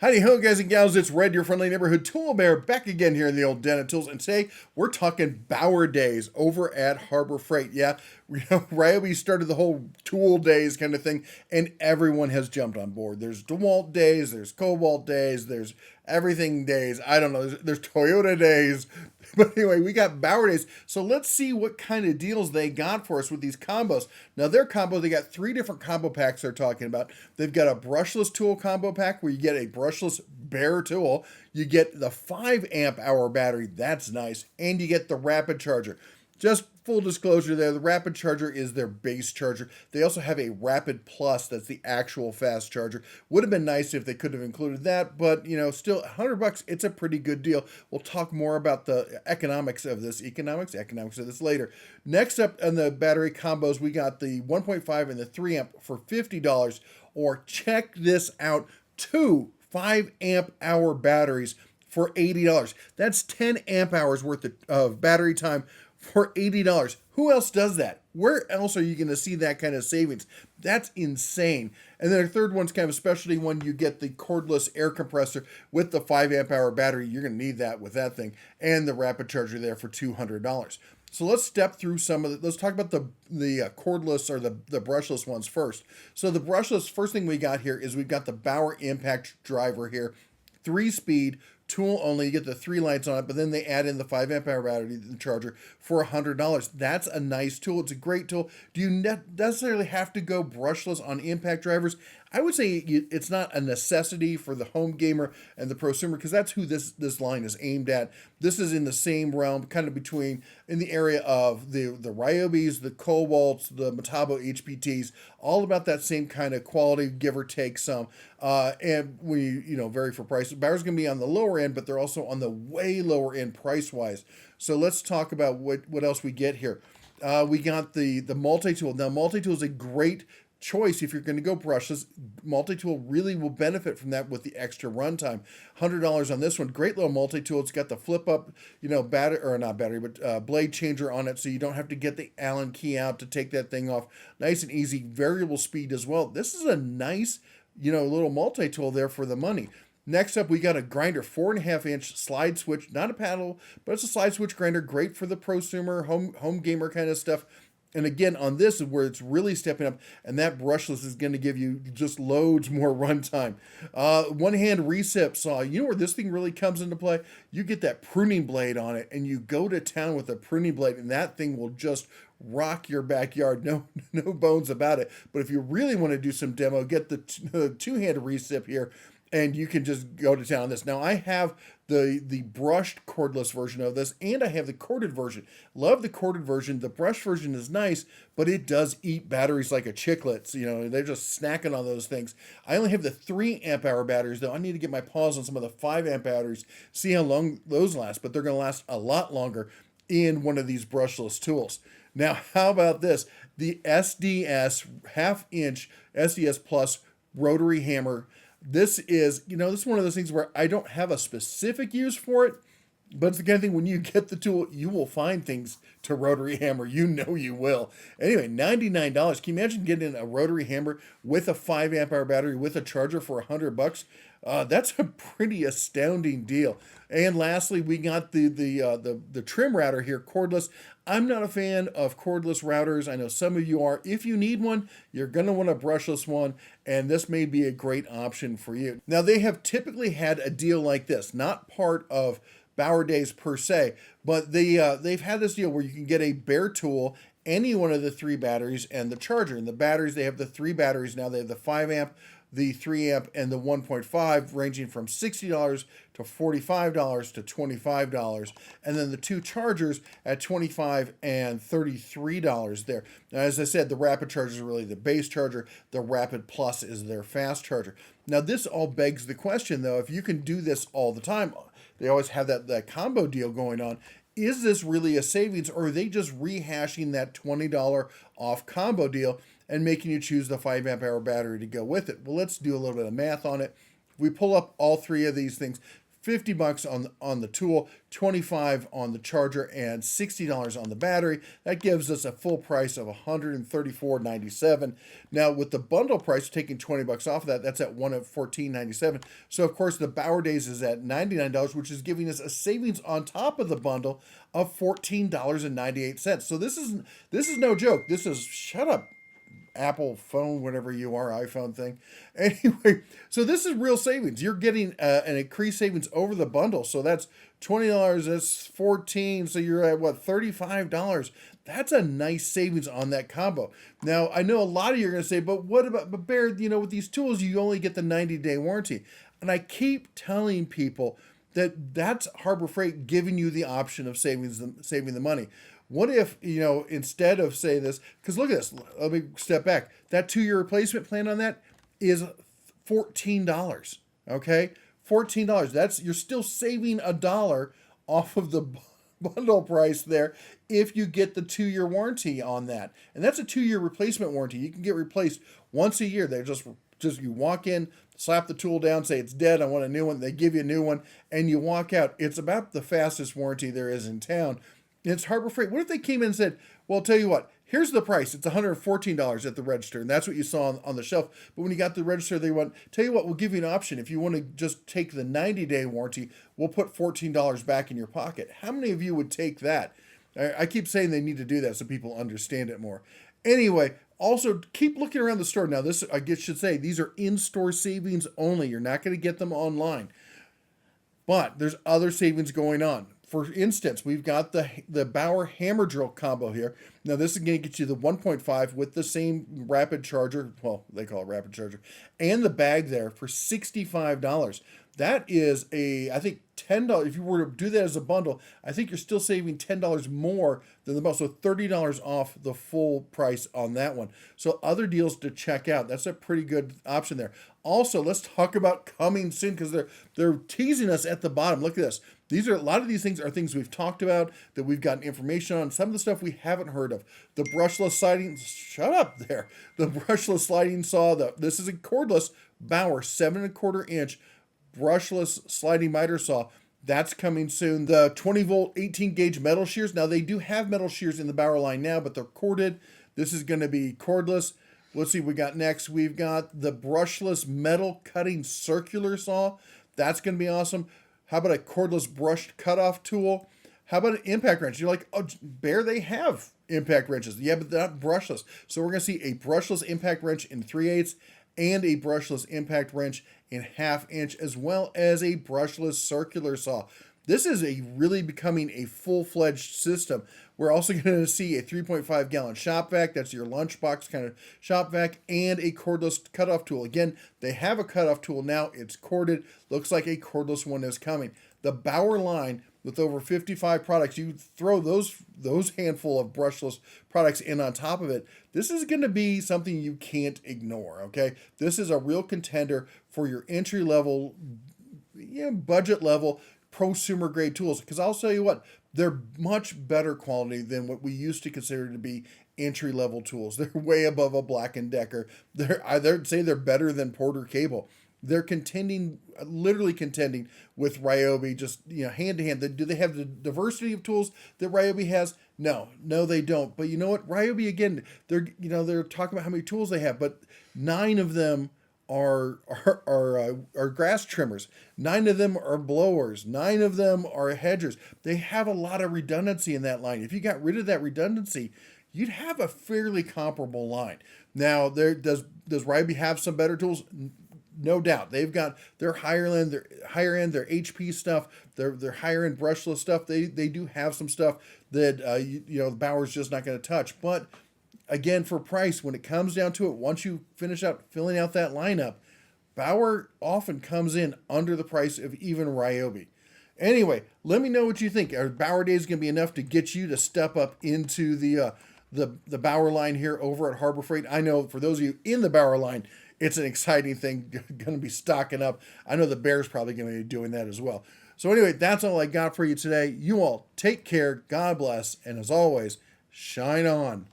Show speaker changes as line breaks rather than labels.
Howdy ho, guys and gals, it's Red, your friendly neighborhood tool bear, back again here in the old Den of Tools, and today we're talking Bauer days over at Harbor Freight. Yeah, Ryobi started the whole tool days kind of thing, and everyone has jumped on board. There's DeWalt days, there's Cobalt days, there's everything days, I don't know, there's Toyota days, but anyway, we got Bauer days, so let's see what kind of deals they got for us with these combos. Now their combo, they got three different combo packs they're talking about. They've got a brushless tool combo pack where you get a brushless bare tool, you get the 5 amp hour battery, that's nice, and you get the rapid charger. Just full disclosure there, the rapid charger is their base charger. They also have a rapid plus, that's the actual fast charger. Would have been nice if they could have included that, but you know, still $100, it's a pretty good deal. We'll talk more about the economics of this later. Next up on the battery combos, we got the 1.5 and the 3 amp for $50, or check this out, two 5 amp hour batteries for $80. That's 10 amp hours worth of battery time for $80. Who else does that? Where else are you going to see that kind of savings? That's insane. And then our third one's kind of a specialty one. You get the cordless air compressor with the 5 amp hour battery. You're going to need that with that thing. And the rapid charger there for $200. So let's step through some of the, let's talk about the cordless or the brushless ones first. So the brushless, first thing we got here is we've got the Bauer impact driver here. 3-speed, tool only. You get the 3 lights on it, but then they add in the 5 amp hour battery, the charger, for $100. That's a nice tool. It's a great tool. Do you necessarily have to go brushless on impact drivers? I would say it's not a necessity for the home gamer and the prosumer, because that's who this line is aimed at. This is in the same realm, kind of between, in the area of the Ryobis, the Cobalts, the Metabo HPTs, all about that same kind of quality, give or take some. And when you vary for price. Bauer's going to be on the lower end, but they're also on the way lower end price-wise. So let's talk about what else we get here. We got the multi-tool. Now, multi-tool is a great choice if you're going to go brushless. Multi-tool really will benefit from that with the extra runtime. $100 on this one. Great little multi-tool. It's got the flip-up, battery, or not battery, but blade changer on it, so you don't have to get the Allen key out to take that thing off. Nice and easy. Variable speed as well. This is a nice, little multi-tool there for the money. Next up, we got a grinder, 4.5-inch slide switch, not a paddle, but it's a slide switch grinder, great for the prosumer, home gamer kind of stuff. And again, on this is where it's really stepping up, and that brushless is going to give you just loads more runtime. One-hand recip saw. You know where this thing really comes into play? You get that pruning blade on it, and you go to town with a pruning blade, and that thing will just rock your backyard. No bones about it. But if you really want to do some demo, get the two-hand recip here, and you can just go to town on this. Now, I have the brushed cordless version of this, and I have the corded version. Love the corded version. The brush version is nice, but it does eat batteries like a chiclet. So, they're just snacking on those things. I only have the 3 amp hour batteries, though. I need to get my paws on some of the 5 amp batteries, see how long those last, but they're going to last a lot longer in one of these brushless tools. Now, how about this? The SDS half-inch SDS Plus rotary hammer. This is, this is one of those things where I don't have a specific use for it, but it's the kind of thing when you get the tool, you will find things to rotary hammer. You will. Anyway, $99. Can you imagine getting a rotary hammer with a 5 amp hour battery with a charger for $100? That's a pretty astounding deal. And lastly, we got the trim router here, cordless. I'm not a fan of cordless routers. I know some of you are. If you need one, you're going to want a brushless one, and this may be a great option for you. Now, they have typically had a deal like this, not part of Bauer days per se, but they've had this deal where you can get a bare tool, any one of the 3 batteries, and the charger. And the batteries, they have the 3 batteries now. They have the 5 amp, the 3 amp, and the 1.5, ranging from $60 to $45 to $25, and then the 2 chargers at $25 and $33 there. Now, as I said, the rapid charger is really the base charger. The rapid plus is their fast charger. Now, this all begs the question, though, if you can do this all the time, they always have that combo deal going on. Is this really a savings, or are they just rehashing that $20 off combo deal and making you choose the 5 amp hour battery to go with it? Well, let's do a little bit of math on it. If we pull up all 3 of these things, $50 on the tool, $25 on the charger, and $60 on the battery. That gives us a full price of $134.97. Now with the bundle price taking $20 off of that, that's at $114.97. So of course the Bauer Days is at $99, which is giving us a savings on top of the bundle of $14.98. So this is no joke. This is, shut up, Apple phone, whatever you are, iPhone thing. Anyway, so this is real savings. You're getting an increased savings over the bundle. So that's $20, that's $14. So you're at what, $35? That's a nice savings on that combo. Now, I know a lot of you are going to say, but what about, but Bear, with these tools, you only get the 90-day warranty. And I keep telling people that's Harbor Freight giving you the option of saving the money. What if, instead of saying this, because look at this, let me step back. That 2-year replacement plan on that is $14, okay? $14. You're still saving $1 off of the bundle price there if you get the 2-year warranty on that. And that's a 2-year replacement warranty. You can get replaced once a year. They're just you walk in, slap the tool down, say it's dead, I want a new one. They give you a new one, and you walk out. It's about the fastest warranty there is in town. It's Harbor Freight. What if they came in and said, well, I'll tell you what, here's the price. It's $114 at the register, and that's what you saw on the shelf. But when you got to the register, they went, tell you what, we'll give you an option. If you want to just take the 90-day warranty, we'll put $14 back in your pocket. How many of you would take that? I keep saying they need to do that so people understand it more. Anyway, also keep looking around the store. Now, this, I guess, should say, these are in-store savings only. You're not going to get them online. But there's other savings going on. For instance, we've got the Bauer hammer drill combo here. Now, this is going to get you the 1.5 with the same rapid charger. Well, they call it rapid charger. And the bag there for $65. That is I think $10. If you were to do that as a bundle, I think you're still saving $10 more than the bundle. So $30 off the full price on that one. So other deals to check out. That's a pretty good option there. Also, let's talk about coming soon, because they're teasing us at the bottom. Look at this. A lot of these things are things we've talked about, that we've gotten information on. Some of the stuff we haven't heard of. The brushless sliding, shut up there. The brushless sliding saw, this is a cordless Bauer 7.25 inch brushless sliding miter saw. That's coming soon. The 20 volt 18 gauge metal shears. Now they do have metal shears in the Bauer line now, but they're corded. This is going to be cordless. Let's see what we got next. We've got the brushless metal cutting circular saw. That's going to be awesome. How about a cordless brushed cutoff tool? How about an impact wrench? You're like, oh, Bear, they have impact wrenches. Yeah, but they're not brushless. So we're going to see a brushless impact wrench in 3/8 and a brushless impact wrench in 1/2 inch, as well as a brushless circular saw. This is really becoming a full-fledged system. We're also going to see a 3.5 gallon shop vac. That's your lunchbox kind of shop vac, and a cordless cutoff tool. Again, they have a cutoff tool now. It's corded. Looks like a cordless one is coming. The Bauer line with over 55 products, you throw those handful of brushless products in on top of it. This is going to be something you can't ignore, okay? This is a real contender for your entry-level, budget-level, prosumer grade tools, because I'll tell you what, they're much better quality than what we used to consider to be entry level tools. They're way above a Black & Decker. I'd say they're better than Porter Cable. They're literally contending with Ryobi, just hand to hand. Do they have the diversity of tools that Ryobi has? No, they don't. But you know what, Ryobi, again, they're talking about how many tools they have, but 9 of them are grass trimmers. 9 of them are blowers. 9 of them are hedgers. They have a lot of redundancy in that line. If you got rid of that redundancy, you'd have a fairly comparable line. Now, does Ryobi have some better tools? No doubt. They've got their higher end, their HP stuff, their higher end brushless stuff. They do have some stuff that Bauer's just not going to touch. But again, for price, when it comes down to it, once you finish out filling out that lineup, Bauer often comes in under the price of even Ryobi. Anyway, let me know what you think. Are Bauer days going to be enough to get you to step up into the Bauer line here over at Harbor Freight? I know for those of you in the Bauer line, it's an exciting thing, going to be stocking up. I know the Bear's probably going to be doing that as well. So anyway, that's all I got for you today. You all take care, God bless, and as always, shine on.